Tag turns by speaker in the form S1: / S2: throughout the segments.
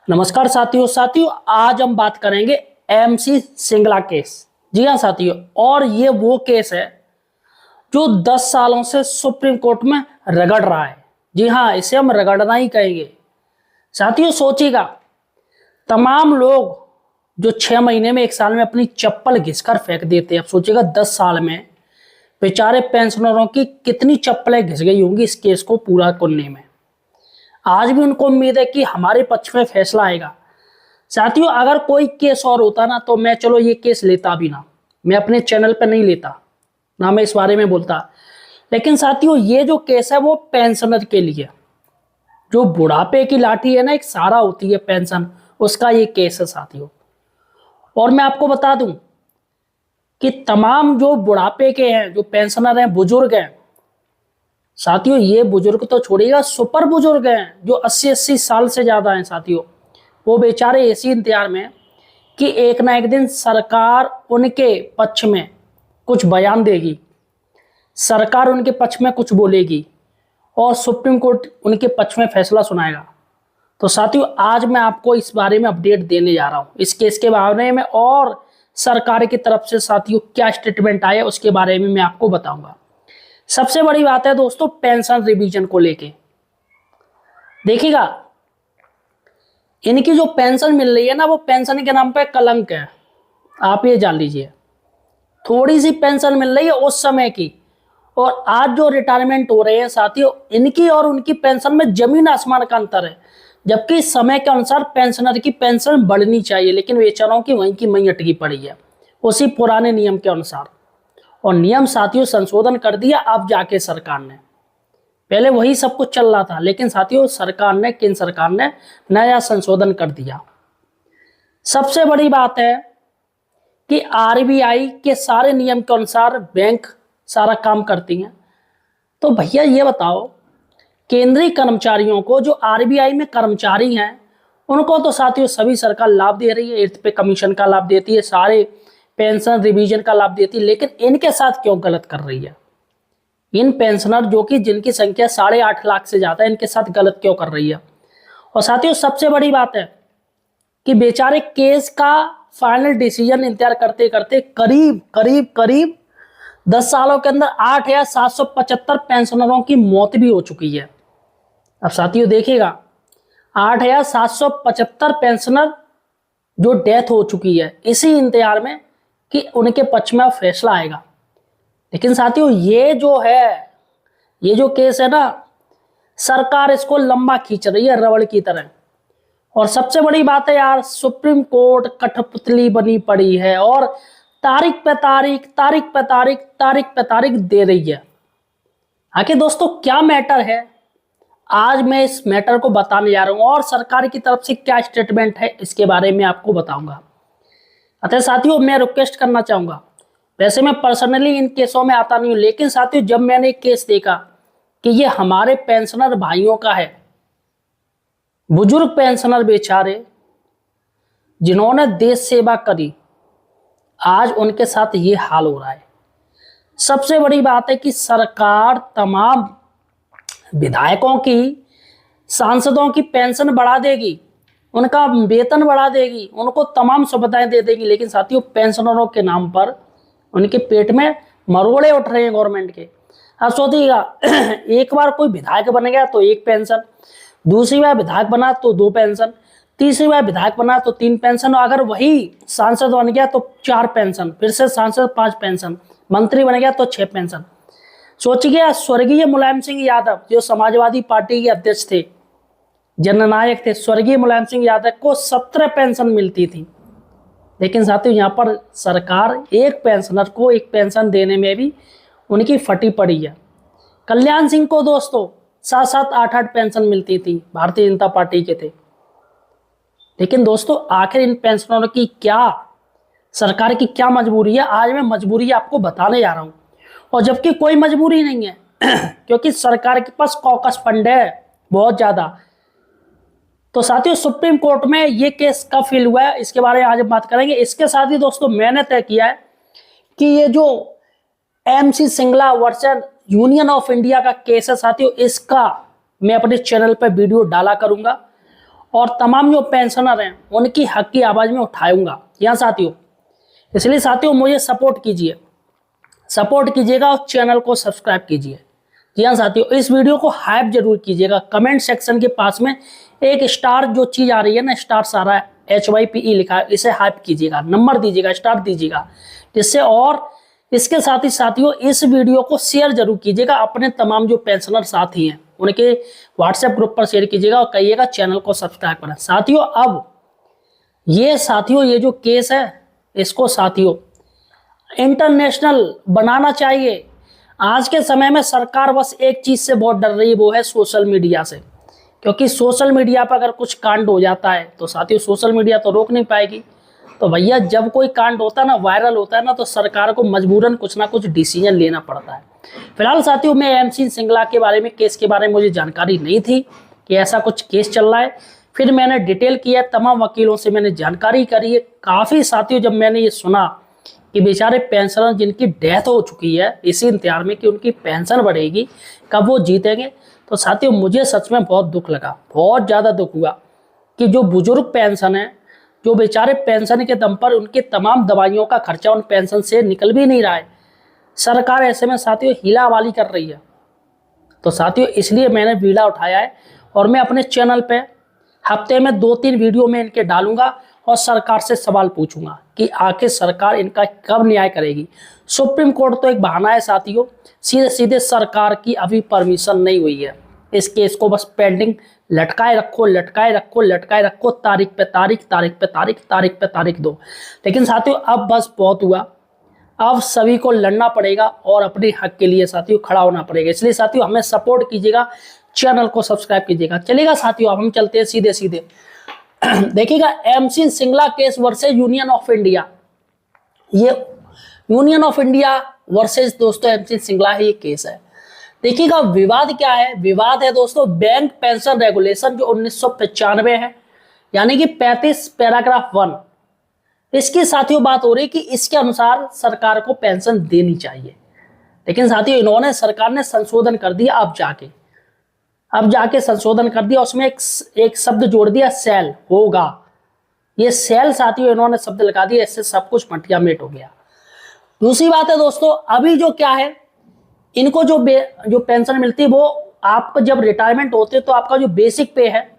S1: नमस्कार साथियों आज हम बात करेंगे एमसी सिंगला केस। जी हाँ साथियों, और ये वो केस है जो 10 सालों से सुप्रीम कोर्ट में रगड़ रहा है। जी हाँ, इसे हम रगड़ना ही कहेंगे। साथियों सोचिएगा, तमाम लोग जो 6 महीने में 1 साल में अपनी चप्पल घिसकर फेंक देते हैं, अब सोचिएगा 10 साल में बेचारे पेंशनरों की कितनी चप्पलें घिस गई होंगी इस केस को पूरा करने में। आज भी उनको उम्मीद है कि हमारे पक्ष में फैसला आएगा। साथियों अगर कोई केस और होता ना तो मैं चलो ये केस लेता भी ना, मैं अपने चैनल पर नहीं लेता ना, मैं इस बारे में बोलता। लेकिन साथियों ये जो केस है वो पेंशनर के लिए, जो बुढ़ापे की लाठी है ना, एक सहारा होती है पेंशन, उसका ये केस है साथियों। और मैं आपको बता दूं कि तमाम जो बुढ़ापे के हैं, जो पेंशनर हैं, बुजुर्ग हैं साथियों, ये बुजुर्ग तो छोड़िएगा, सुपर बुजुर्ग हैं जो 80-80 साल से ज्यादा हैं साथियों, वो बेचारे इसी इंतजार में कि एक ना एक दिन सरकार उनके पक्ष में कुछ बयान देगी, सरकार उनके पक्ष में कुछ बोलेगी और सुप्रीम कोर्ट उनके पक्ष में फैसला सुनाएगा। तो साथियों आज मैं आपको इस बारे में अपडेट देने जा रहा हूं, इस केस के बारे में, और सरकार की तरफ से साथियों क्या स्टेटमेंट आया उसके बारे में मैं आपको बताऊंगा। सबसे बड़ी बात है दोस्तों पेंशन रिवीजन को लेके। देखिएगा, इनकी जो पेंशन मिल रही है ना, वो पेंशन के नाम पे कलंक है, आप ये जान लीजिए। थोड़ी सी पेंशन मिल रही है उस समय की, और आज जो रिटायरमेंट हो रहे हैं साथियों, इनकी और उनकी पेंशन में जमीन आसमान का अंतर है। जबकि समय के अनुसार पेंशनर की पेंशन बढ़नी चाहिए, लेकिन बेचारों की वहीं की वहीं अटकी पड़ी है उसी पुराने नियम के अनुसार। और नियम साथियों संशोधन कर दिया अब जाके सरकार ने, पहले वही सब कुछ चल रहा था, लेकिन साथियों सरकार ने, केंद्र सरकार ने नया संशोधन कर दिया। सबसे बड़ी बात है कि आरबीआई के सारे नियम के अनुसार बैंक सारा काम करती हैं। तो भैया ये बताओ, केंद्रीय कर्मचारियों को, जो आरबीआई में कर्मचारी हैं, उनको तो साथियों सभी सरकार लाभ दे रही है, 8th पे कमीशन का लाभ देती है, सारे पेंशन रिवीजन का लाभ देती है, लेकिन इनके साथ क्यों गलत कर रही है? इन पेंशनर जो कि जिनकी संख्या 8.5 लाख से ज्यादा है, इनके साथ गलत क्यों कर रही है? और साथियों सबसे बड़ी बात है कि बेचारे केस का फाइनल डिसीजन इंतजार करते करते करीब 10 सालों के अंदर 8,775 पेंशनरों की मौत भी हो चुकी है। अब साथियों देखिएगा, 8,775 पेंशनर जो डेथ हो चुकी है, इसी इंतजार में कि उनके पक्ष में फैसला आएगा। लेकिन साथियों ये जो केस है ना, सरकार इसको लंबा खींच रही है रबड़ की तरह। और सबसे बड़ी बात है यार, सुप्रीम कोर्ट कठपुतली बनी पड़ी है और तारीख पे तारीख दे रही है। आखिर दोस्तों क्या मैटर है, आज मैं इस मैटर को बताने जा रहा हूं, और सरकार की तरफ से क्या स्टेटमेंट है इसके बारे में आपको बताऊंगा। अतः साथियों मैं रिक्वेस्ट करना चाहूंगा, वैसे मैं पर्सनली इन केसों में आता नहीं हूं, लेकिन साथियों जब मैंने एक केस देखा कि ये हमारे पेंशनर भाइयों का है, बुजुर्ग पेंशनर बेचारे जिन्होंने देश सेवा करी, आज उनके साथ ये हाल हो रहा है। सबसे बड़ी बात है कि सरकार तमाम विधायकों की, सांसदों की पेंशन बढ़ा देगी, उनका वेतन बढ़ा देगी, उनको तमाम सुविधाएं दे देगी, लेकिन साथियों पेंशनरों के नाम पर उनके पेट में मरोड़े उठ रहे हैं गवर्नमेंट के। अब सोचिएगा, एक बार कोई विधायक बन गया तो 1 पेंशन, दूसरी बार विधायक बना तो 2 पेंशन, तीसरी बार विधायक बना तो 3 पेंशन, और अगर वही सांसद बन गया तो 4 पेंशन, फिर से सांसद 5 पेंशन, मंत्री बन गया तो 6 पेंशन। सोचिए, स्वर्गीय मुलायम सिंह यादव जो समाजवादी पार्टी के अध्यक्ष थे, जननायक थे, स्वर्गीय मुलायम सिंह यादव को 17 पेंशन मिलती थी, लेकिन साथियों यहाँ पर सरकार एक पेंशनर को 1 पेंशन देने में भी उनकी फटी पड़ी है। कल्याण सिंह को दोस्तों 7-7, 8-8 पेंशन मिलती थी, भारतीय जनता पार्टी के थे। लेकिन दोस्तों आखिर इन पेंशनरों की क्या, सरकार की क्या मजबूरी है, आज मैं मजबूरी आपको बताने जा रहा हूं। और जबकि कोई मजबूरी नहीं है क्योंकि सरकार के पास कॉकस फंड है बहुत ज्यादा। तो साथियों सुप्रीम कोर्ट में ये केस कब फील हुआ है इसके बारे में आज हम बात करेंगे। इसके साथ ही दोस्तों मैंने तय किया है कि ये जो MC Singla versus union of India का केस है साथियों, इसका मैं अपने चैनल पर वीडियो डाला करूंगा। और तमाम जो पेंशनर हैं उनकी हक की आवाज़ में उठाऊंगा। यहाँ साथियों, इसलिए साथियों मुझे सपोर्ट कीजिएगा और चैनल को सब्सक्राइब कीजिए। जी हाँ साथियों, इस वीडियो को हाइप जरूर कीजिएगा। कमेंट सेक्शन के पास में एक स्टार जो चीज़ आ रही है ना, स्टार सारा HYPE लिखा है, इसे हाइप कीजिएगा, नंबर दीजिएगा, स्टार दीजिएगा, जिससे और इसके साथ ही साथियों इस वीडियो को शेयर जरूर कीजिएगा। अपने तमाम जो पेंशनर साथी हैं उनके व्हाट्सएप ग्रुप पर शेयर कीजिएगा और कहिएगा चैनल को सब्सक्राइब करें। साथियों अब ये जो केस है इसको साथियों इंटरनेशनल बनाना चाहिए। आज के समय में सरकार बस एक चीज से बहुत डर रही है, वो है सोशल मीडिया से, क्योंकि सोशल मीडिया पर अगर कुछ कांड हो जाता है तो साथियों सोशल मीडिया तो रोक नहीं पाएगी। तो भैया जब कोई कांड होता है ना, वायरल होता है ना, तो सरकार को मजबूरन कुछ ना कुछ डिसीजन लेना पड़ता है। फिलहाल साथियों मैं MC सिंगला के बारे में, केस के बारे में मुझे जानकारी नहीं थी कि ऐसा कुछ केस चल रहा है। फिर मैंने डिटेल किया, तमाम वकीलों से मैंने जानकारी करी है। काफ़ी साथियों जब मैंने ये सुना कि बेचारे पेंशनर जिनकी डेथ हो चुकी है इसी इंतजार में कि उनकी पेंशन बढ़ेगी, कब वो जीतेंगे, तो साथियों मुझे सच में बहुत दुख लगा, बहुत ज़्यादा दुख हुआ कि जो बुजुर्ग पेंशन है, जो बेचारे पेंशन के दम पर उनकी तमाम दवाइयों का खर्चा उन पेंशन से निकल भी नहीं रहा है, सरकार ऐसे में साथियों हीलावाली कर रही है। तो साथियों इसलिए मैंने बीड़ा उठाया है और मैं अपने चैनल पे हफ्ते में 2-3 वीडियो में इनके डालूंगा और सरकार से सवाल पूछूंगा कि आखिर सरकार इनका कब न्याय करेगी। सुप्रीम कोर्ट तो एक बहाना है साथियों, सीधे सीधे सरकार की अभी परमिशन नहीं हुई है। इस केस को बस पेंडिंग लटकाए रखो, तारीख पे तारीख दो। लेकिन साथियों अब बस बहुत हुआ, अब सभी को लड़ना पड़ेगा और अपने हक के लिए साथियों खड़ा होना पड़ेगा। इसलिए साथियों हमें सपोर्ट कीजिएगा, चैनल को सब्सक्राइब कीजिएगा। चलेगा साथियों, अब हम चलते हैं सीधे देखिएगा MC Singla case versus union of India. ये यूनियन ऑफ इंडिया वर्सेस दोस्तों MC सिंगला ही ये केस है। देखिएगा विवाद क्या है, विवाद है दोस्तों बैंक पेंशन रेगुलेशन जो 1995 है, यानी कि 35 पैराग्राफ 1, इसकी साथियों बात हो रही है कि इसके अनुसार सरकार को पेंशन देनी चाहिए। लेकिन साथियों इन्होंने, सरकार ने संशोधन कर दिया, अब जाके संशोधन कर दिया, उसमें एक शब्द जोड़ दिया, सेल होगा। ये सेल साथियों इन्होंने शब्द लगा दिया, इससे सब कुछ मटिया मेट हो गया। दूसरी बात है दोस्तों, अभी जो क्या है, इनको जो पेंशन मिलती है वो आपको जब रिटायरमेंट होते तो आपका जो बेसिक पे है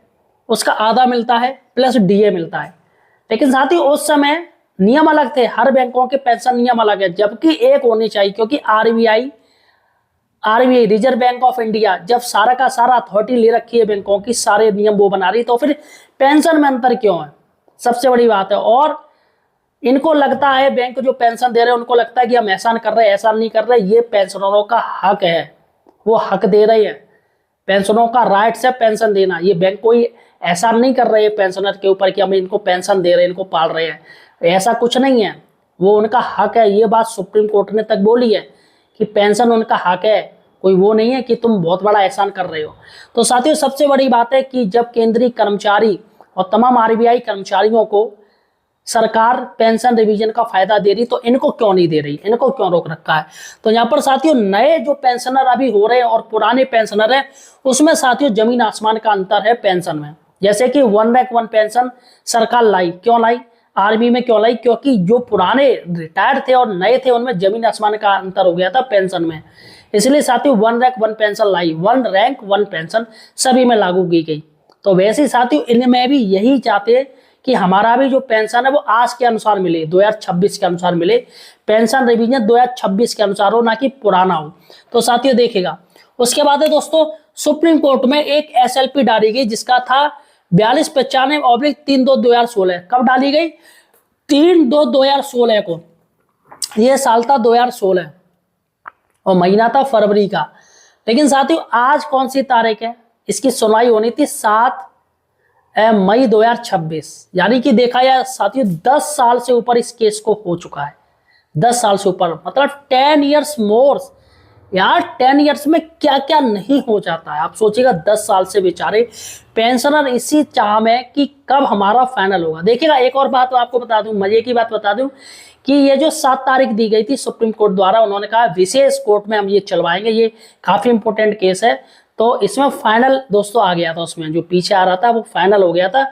S1: उसका आधा मिलता है प्लस DA मिलता है। लेकिन साथियों उस समय नियम अलग थे, हर बैंकों के पेंशन नियम अलग है, जबकि एक होनी चाहिए, क्योंकि RBI reserve bank of India जब सारा का सारा अथॉरिटी ले रखी है बैंकों की, सारे नियम वो बना रही, तो फिर पेंशन में अंतर क्यों है, सबसे बड़ी बात है। और इनको लगता है, बैंक जो पेंशन दे रहे हैं उनको लगता है कि हम एहसान कर रहे हैं, एहसान नहीं कर रहे, ये पेंशनरों का हक है, वो हक दे रहे हैं, पेंशनों का राइट है पेंशन देना। ये बैंक कोई एहसान नहीं कर रहे हैं पेंशनर के ऊपर कि हम इनको पेंशन दे रहे हैं, इनको पाल रहे हैं, ऐसा कुछ नहीं है, वो उनका हक है। ये बात सुप्रीम कोर्ट ने तक बोली है कि पेंशन उनका हक है, कोई वो नहीं है कि तुम बहुत बड़ा एहसान कर रहे हो। तो साथियों सबसे बड़ी बात है कि जब केंद्रीय कर्मचारी और तमाम RBI कर्मचारियों को सरकार पेंशन रिवीजन का फायदा दे रही, तो इनको क्यों नहीं दे रही, इनको क्यों रोक रखा है। तो यहाँ पर साथियों नए जो पेंशनर अभी हो रहे हैं और पुराने पेंशनर हैं, उसमें साथियों जमीन आसमान का अंतर है पेंशन में। जैसे कि 1 रैंक 1 पेंशन सरकार लाई, क्यों लाई, आर्मी में क्यों लाई, क्योंकि जो पुराने रिटायर्ड थे और नए थे उनमें जमीन आसमान का अंतर हो गया था पेंशन में, इसलिए साथियों 1 रैंक 1 पेंशन लाई, 1 रैंक 1 पेंशन सभी में लागू की गई। तो वैसे ही साथियों इनमें भी यही चाहते हैं कि हमारा भी जो पेंशन है वो आज के अनुसार मिले, 2026 के अनुसार मिले, पेंशन रिवीजन 2026 के अनुसार हो, ना कि पुराना हो। तो साथियों देखिएगा उसके बाद है दोस्तों सुप्रीम कोर्ट में एक SLP डाली गई जिसका था 4295/3/2016। कब डाली गई, 3/2/2016 को, ये साल था 2016 और महीना था फरवरी का। लेकिन साथियों आज कौन सी तारीख है, इसकी सुनवाई होनी थी 7 मई 2026, यानी कि देखा जाए साथियों 10 साल से ऊपर इस केस को हो चुका है, 10 साल से ऊपर, मतलब 10 ईयर्स मोर। यार 10 ईयर्स में क्या क्या नहीं हो जाता है, आप सोचिएगा 10 साल से बेचारे पेंशनर इसी चाह में कि कब हमारा फाइनल होगा। देखिएगा एक और बात आपको बता दूं, मजे की बात बता दूं कि ये जो 7 तारीख दी गई थी सुप्रीम कोर्ट द्वारा, उन्होंने कहा विशेष कोर्ट में हम ये चलवाएंगे, ये काफी इंपॉर्टेंट केस है, तो इसमें फाइनल दोस्तों आ गया था, उसमें जो पीछे आ रहा था वो फाइनल हो गया था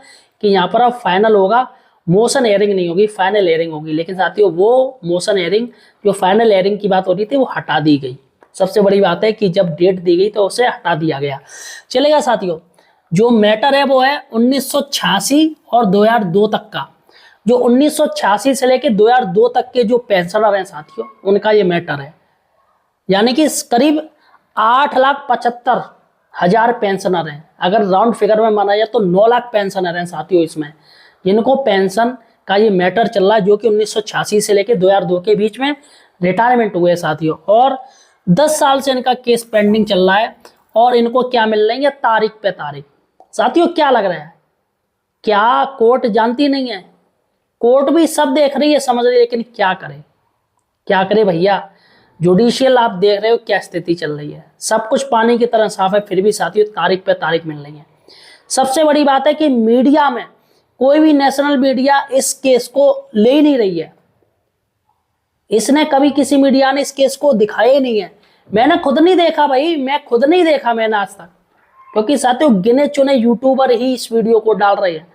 S1: कि यहाँ पर अब फाइनल होगा, मोशन एयरिंग नहीं होगी, फाइनल एयरिंग होगी। लेकिन साथियों वो मोशन एयरिंग, जो फाइनल एयरिंग की बात हो रही थी, वो हटा दी गई। सबसे बड़ी बात है कि जब डेट दी गई तो उसे हटा दिया गया। चलेगा साथियों, जो मैटर है वो है 1986 और 2002 तक का। जो 1986 से लेकर 2002 तक के जो पेंशनर हैं साथियों, उनका ये मैटर है। यानी कि करीब 8,75,000 पेंशनर हैं। अगर राउंड फिगर में माना जाए तो 9 लाख पेंशनर हैं साथियों इसमें, जिनको पेंशन का ये मैटर चल रहा है, जो कि 1986 से लेकर 2002 के बीच में रिटायरमेंट हुए साथियों। और 10 साल से इनका केस पेंडिंग चल रहा है और इनको क्या मिल रही है, तारीख पे तारीख। साथियों क्या लग रहा है, क्या कोर्ट जानती नहीं है? कोर्ट भी सब देख रही है, समझ रही है, लेकिन क्या करे, क्या करे भैया। जुडिशियल आप देख रहे हो क्या स्थिति चल रही है, सब कुछ पानी की तरह साफ है, फिर भी साथियों तारीख पे तारीख मिल रही है। सबसे बड़ी बात है कि मीडिया में कोई भी नेशनल मीडिया इस केस को ले ही नहीं रही है। इसने कभी किसी मीडिया ने इस केस को दिखाया ही नहीं है। मैंने खुद नहीं देखा भाई, मैं खुद नहीं देखा मैंने आज तक, क्योंकि साथियों गिने चुने यूट्यूबर ही इस वीडियो को डाल रहे हैं।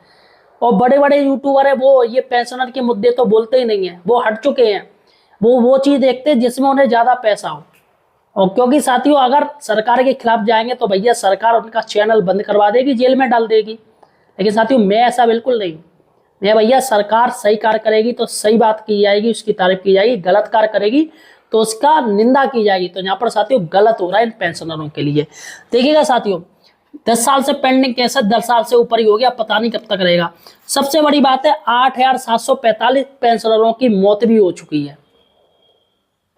S1: और बड़े बड़े यूट्यूबर है वो ये पेंशनर के मुद्दे तो बोलते ही नहीं है, वो हट चुके हैं। वो चीज देखते हैं जिसमें उन्हें ज्यादा पैसा हो। और क्योंकि साथियों अगर सरकार के खिलाफ जाएंगे तो भैया सरकार उनका चैनल बंद करवा देगी, जेल में डाल देगी। लेकिन साथियों मैं ऐसा बिल्कुल नहीं, मैं भैया सरकार सही कार्य करेगी तो सही बात की जाएगी, उसकी तारीफ की जाएगी, गलत कार्य करेगी तो उसका निंदा की जाएगी। तो यहाँ पर साथियों गलत हो रहा है इन पेंशनरों के लिए। देखिएगा साथियों 10 साल से पेंडिंग केस है, 10 साल से ऊपर ही हो गया, पता नहीं कब तक रहेगा। सबसे बड़ी बात है 8,745 पेंशनरों की मौत भी हो चुकी है।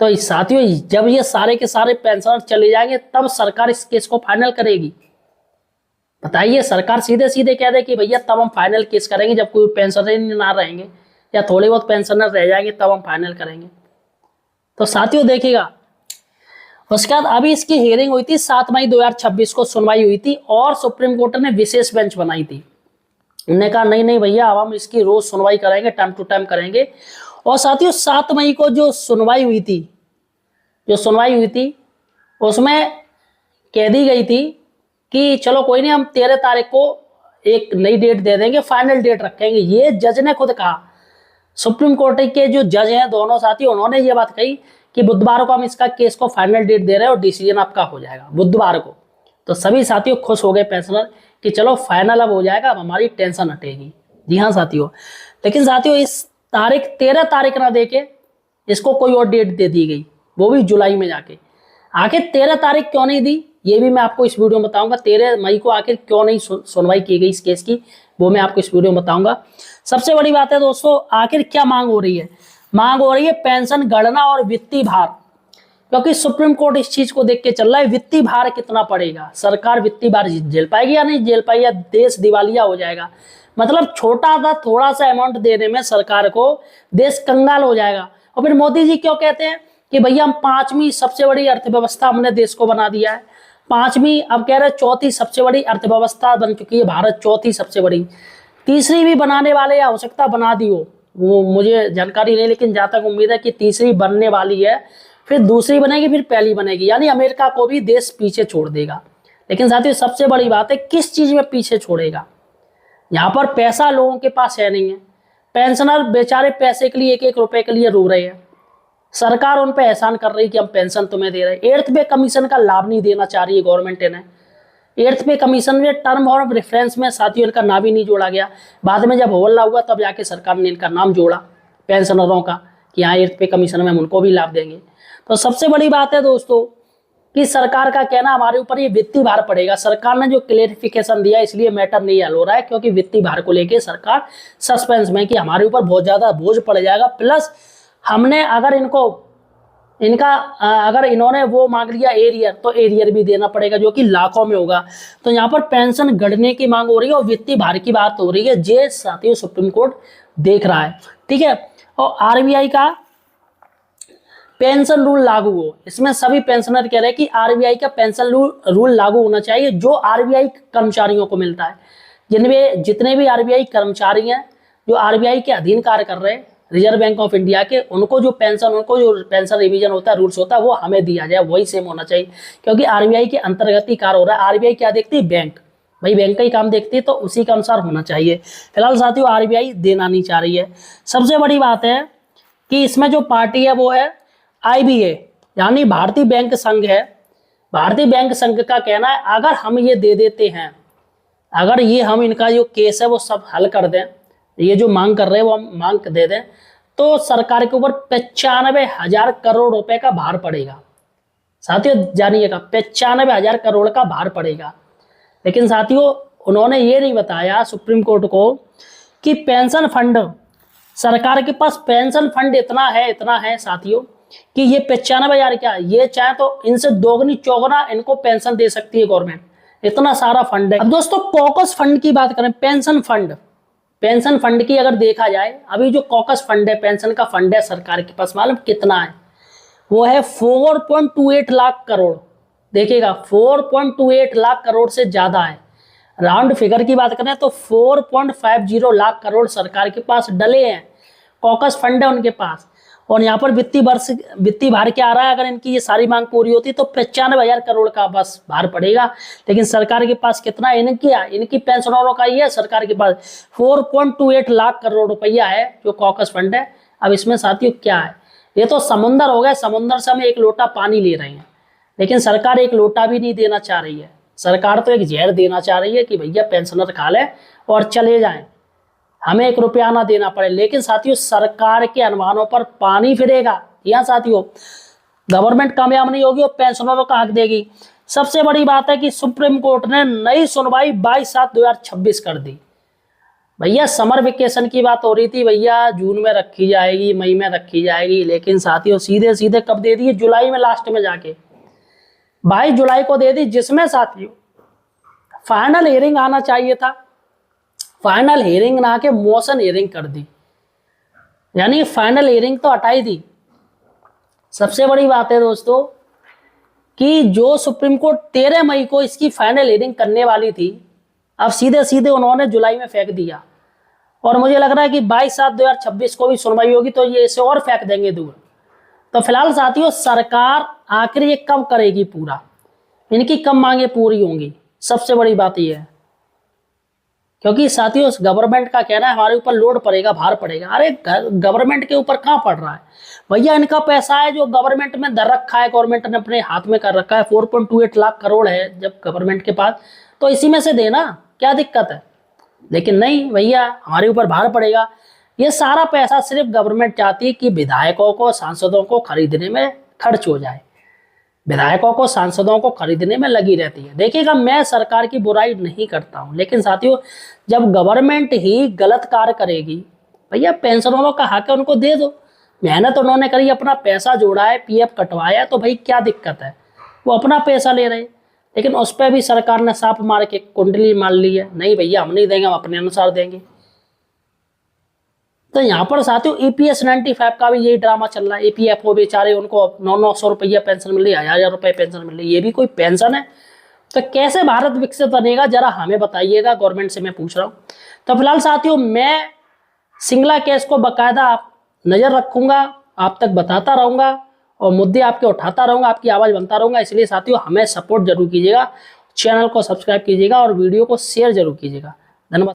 S1: तो साथियों जब ये सारे के सारे पेंशनर चले जाएंगे तब सरकार इस केस को फाइनल करेगी। बताइए, सरकार सीधे सीधे कह दे कि भैया तब हम फाइनल केस करेंगे जब कोई पेंशनर ना रहेंगे या थोड़े बहुत पेंशनर रह जाएंगे तब हम फाइनल करेंगे। तो साथियों देखिएगा, उसके बाद अभी इसकी हियरिंग हुई थी 7 मई 2026 को सुनवाई हुई थी और सुप्रीम कोर्ट ने विशेष बेंच बनाई थी। उन्होंने कहा नहीं नहीं भैया अब हम इसकी रोज सुनवाई करेंगे, टाइम टू टाइम करेंगे। और साथियों 7 मई को जो सुनवाई हुई थी उसमें कह दी गई थी कि चलो कोई नहीं, हम 13 तारीख को एक नई डेट दे देंगे, फाइनल डेट रखेंगे। ये जज ने खुद कहा, सुप्रीम कोर्ट के जो जज हैं दोनों साथी, उन्होंने ये बात कही कि बुधवार को हम इसका केस को फाइनल डेट दे रहे हैं और डिसीजन आपका हो जाएगा बुधवार को। तो सभी साथियों खुश हो गए पेंशनर कि चलो फाइनल अब हो जाएगा, अब हमारी टेंशन हटेगी। जी हाँ साथियों, लेकिन साथियों इस तारीख 13 तारीख ना देके इसको कोई और डेट दे दी गई, वो भी जुलाई में जाके। आखिर 13 तारीख क्यों नहीं दी ये भी मैं आपको इस वीडियो में बताऊंगा। 13 मई को आखिर क्यों नहीं सुनवाई की गई इस केस की, वो मैं आपको इस वीडियो में बताऊंगा। सबसे बड़ी बात है दोस्तों, आखिर क्या मांग हो रही है? मांग हो रही है पेंशन गणना और वित्तीय भार, क्योंकि सुप्रीम कोर्ट इस चीज को देख के चल रहा है वित्तीय भार कितना पड़ेगा, सरकार वित्तीय भार झेल पाएगी या नहीं झेल पाएगी, या देश दिवालिया हो जाएगा। मतलब छोटा सा थोड़ा सा अमाउंट देने में सरकार को देश कंगाल हो जाएगा। और फिर मोदी जी क्यों कहते हैं कि भैया हम 5वीं सबसे बड़ी अर्थव्यवस्था हमने देश को बना दिया है, 5वीं अब कह रहे 4थी सबसे बड़ी अर्थव्यवस्था बन चुकी है भारत, 4थी सबसे बड़ी, 3री भी बनाने वाले या हो सकता बना दी हो, वो मुझे जानकारी नहीं, लेकिन जहां तक उम्मीद है कि 3री बनने वाली है, फिर 2री बनेगी, फिर पहली बनेगी, यानी अमेरिका को भी देश पीछे छोड़ देगा। लेकिन साथियों सबसे बड़ी बात है किस चीज में पीछे छोड़ेगा? यहाँ पर पैसा लोगों के पास है नहीं है, पेंशनर बेचारे पैसे के लिए 1-1 रुपए के लिए रो रहे हैं, सरकार उन पे एहसान कर रही कि हम पेंशन तुम्हें दे रहे हैं। 8th पे कमीशन का लाभ नहीं देना चाह रही है गवर्नमेंट ने। 8th पे कमीशन में टर्म और रेफरेंस में साथियों इनका नाम ही नहीं जोड़ा गया। बाद में जब हल्ला हुआ तब जाके सरकार ने इनका नाम जोड़ा पेंशनरों का कि हाँ 8th पे कमीशन में हम उनको भी लाभ देंगे। तो सबसे बड़ी बात है दोस्तों कि सरकार का कहना हमारे ऊपर ये वित्तीय भार पड़ेगा। सरकार ने जो क्लेरिफिकेशन दिया इसलिए मैटर नहीं हल हो रहा है, क्योंकि वित्तीय भार को लेकर सरकार सस्पेंस में कि हमारे ऊपर बहुत ज्यादा बोझ पड़ जाएगा। प्लस हमने अगर अगर इन्होंने वो मांग लिया एरियर, तो एरियर भी देना पड़ेगा जो कि लाखों में होगा। तो यहाँ पर पेंशन गढ़ने की मांग हो रही है और वित्तीय भार की बात हो रही है, जे साथियों सुप्रीम कोर्ट देख रहा है। ठीक है, और आरबीआई का पेंशन रूल लागू हो, इसमें सभी पेंशनर कह रहे हैं कि आरबीआई का पेंशन रूल लागू होना चाहिए जो आरबीआई कर्मचारियों को मिलता है। जितने भी आरबीआई कर्मचारी हैं जो आरबीआई के अधीन कार्य कर रहे हैं, रिजर्व बैंक ऑफ इंडिया के, उनको जो पेंशन रिवीजन होता है, रूल्स होता है, वो हमें दिया जाए, वही सेम होना चाहिए। क्योंकि आरबीआई के अंतर्गत ही कार्य हो रहा है। आरबीआई क्या देखती है? बैंक, भाई बैंक का ही काम देखती है, तो उसी के अनुसार होना चाहिए। फिलहाल साथियों आरबीआई देना नहीं चाह रही है। सबसे बड़ी बात है कि इसमें जो पार्टी है वो है आईबीए, यानी भारतीय बैंक संघ है। भारतीय बैंक संघ का कहना है अगर हम ये दे देते हैं, अगर ये हम इनका जो केस है वो सब हल कर दें, ये जो मांग कर रहे हैं वो हम मांग दे दें, तो सरकार के ऊपर 95,000 करोड़ रुपए का भार पड़ेगा। साथियों जानिएगा, 95,000 करोड़ का भार पड़ेगा। लेकिन साथियों उन्होंने ये नहीं बताया सुप्रीम कोर्ट को कि पेंशन फंड, सरकार के पास पेंशन फंड इतना है साथियों कि ये 95,000 क्या, ये चाहे तो इनसे दोगुनी चौगुना इनको पेंशन दे सकती है गवर्नमेंट, इतना सारा फंड है। अब दोस्तों कॉकस फंड की बात करें, पेंशन फंड की अगर देखा जाए, अभी जो कॉकस फंड है, पेंशन का फंड है सरकार के पास, मालूम कितना है? वो है 4.28 लाख करोड़। देखिएगा 4.28 लाख करोड़ से ज्यादा है। राउंड फिगर की बात करें तो 4.50 लाख करोड़ सरकार के पास डले हैं, कॉकस फंड है उनके पास। और यहाँ पर वित्तीय भार क्या आ रहा है, अगर इनकी ये सारी मांग पूरी होती तो 95,000 करोड़ का बस भार पड़ेगा। लेकिन सरकार के पास कितना है? इनकी पेंशनरों का ही है सरकार के पास 4.28 लाख करोड़ रुपया है जो कॉकस फंड है। अब इसमें साथियों क्या है, ये तो समुंदर हो गया, समुंदर से हम एक लोटा पानी ले रहे हैं, लेकिन सरकार एक लोटा भी नहीं देना चाह रही है। सरकार तो एक जहर देना चाह रही है कि भैया पेंशनर खा लें और चले जाएं, हमें 1 रुपया ना देना पड़े। लेकिन साथियों सरकार के अनुमानों पर पानी फिरेगा। यहाँ साथियों गवर्नमेंट कामयाब नहीं होगी और पेंशनरों का हक देगी। सबसे बड़ी बात है कि सुप्रीम कोर्ट ने नई सुनवाई 22/7/2026 कर दी। भैया समर वेकेशन की बात हो रही थी, भैया जून में रखी जाएगी, मई में रखी जाएगी, लेकिन साथियों सीधे सीधे कब दे दी? जुलाई में, लास्ट में जाके 22 जुलाई को दे दी, जिसमें साथियों फाइनल हियरिंग आना चाहिए था। फाइनल हियरिंग ना के मोशन हियरिंग कर दी, यानी फाइनल हियरिंग तो हटाई दी। सबसे बड़ी बात है दोस्तों कि जो सुप्रीम कोर्ट 13 मई को इसकी फाइनल हियरिंग करने वाली थी, अब सीधे सीधे उन्होंने जुलाई में फेंक दिया। और मुझे लग रहा है कि 22/7/2026 को भी सुनवाई होगी तो ये इसे और फेंक देंगे दूर। तो फिलहाल साथियों सरकार आखिर ये कब करेगी पूरा, इनकी कब मांगे पूरी होंगी, सबसे बड़ी बात यह है। क्योंकि साथियों गवर्नमेंट का कहना है हमारे ऊपर लोड पड़ेगा, भार पड़ेगा। अरे गवर्नमेंट के ऊपर कहाँ पड़ रहा है भैया? इनका पैसा है जो गवर्नमेंट में धर रखा है, गवर्नमेंट ने अपने हाथ में कर रखा है। 4.28 लाख करोड़ है जब गवर्नमेंट के पास, तो इसी में से देना, क्या दिक्कत है? लेकिन नहीं भैया, हमारे ऊपर भार पड़ेगा। ये सारा पैसा सिर्फ गवर्नमेंट चाहती है कि विधायकों को, सांसदों को खरीदने में खर्च हो जाए, विधायकों को, सांसदों को खरीदने में लगी रहती है। देखिएगा मैं सरकार की बुराई नहीं करता हूं, लेकिन साथियों जब गवर्नमेंट ही गलत कार्य करेगी, भैया पेंशनरों का हक है, उनको दे दो। मेहनत उन्होंने करी, अपना पैसा जोड़ा है, पीएफ कटवाया, तो भाई क्या दिक्कत है? वो अपना पैसा ले रहे। लेकिन उस पर भी सरकार ने साफ मार के कुंडली मार ली है, नहीं भैया हम नहीं देंगे, हम अपने अनुसार देंगे। तो यहाँ पर साथियों EPS 95 का भी यही ड्रामा चल रहा है। EPFO बेचारे, उनको 900 रुपया पेंशन मिल रही है, 1,000 रुपये पेंशन मिल रही है, ये भी कोई पेंशन है? तो कैसे भारत विकसित बनेगा, जरा हमें बताइएगा, गवर्नमेंट से मैं पूछ रहा हूँ। तो फिलहाल साथियों मैं सिंगला केस को बाकायदा नजर रखूंगा, आप तक बताता रहूंगा और मुद्दे आपके उठाता रहूंगा, आपकी आवाज बनता रहूंगा। इसलिए साथियों हमें सपोर्ट जरूर कीजिएगा, चैनल को सब्सक्राइब कीजिएगा और वीडियो को शेयर जरूर कीजिएगा। धन्यवाद।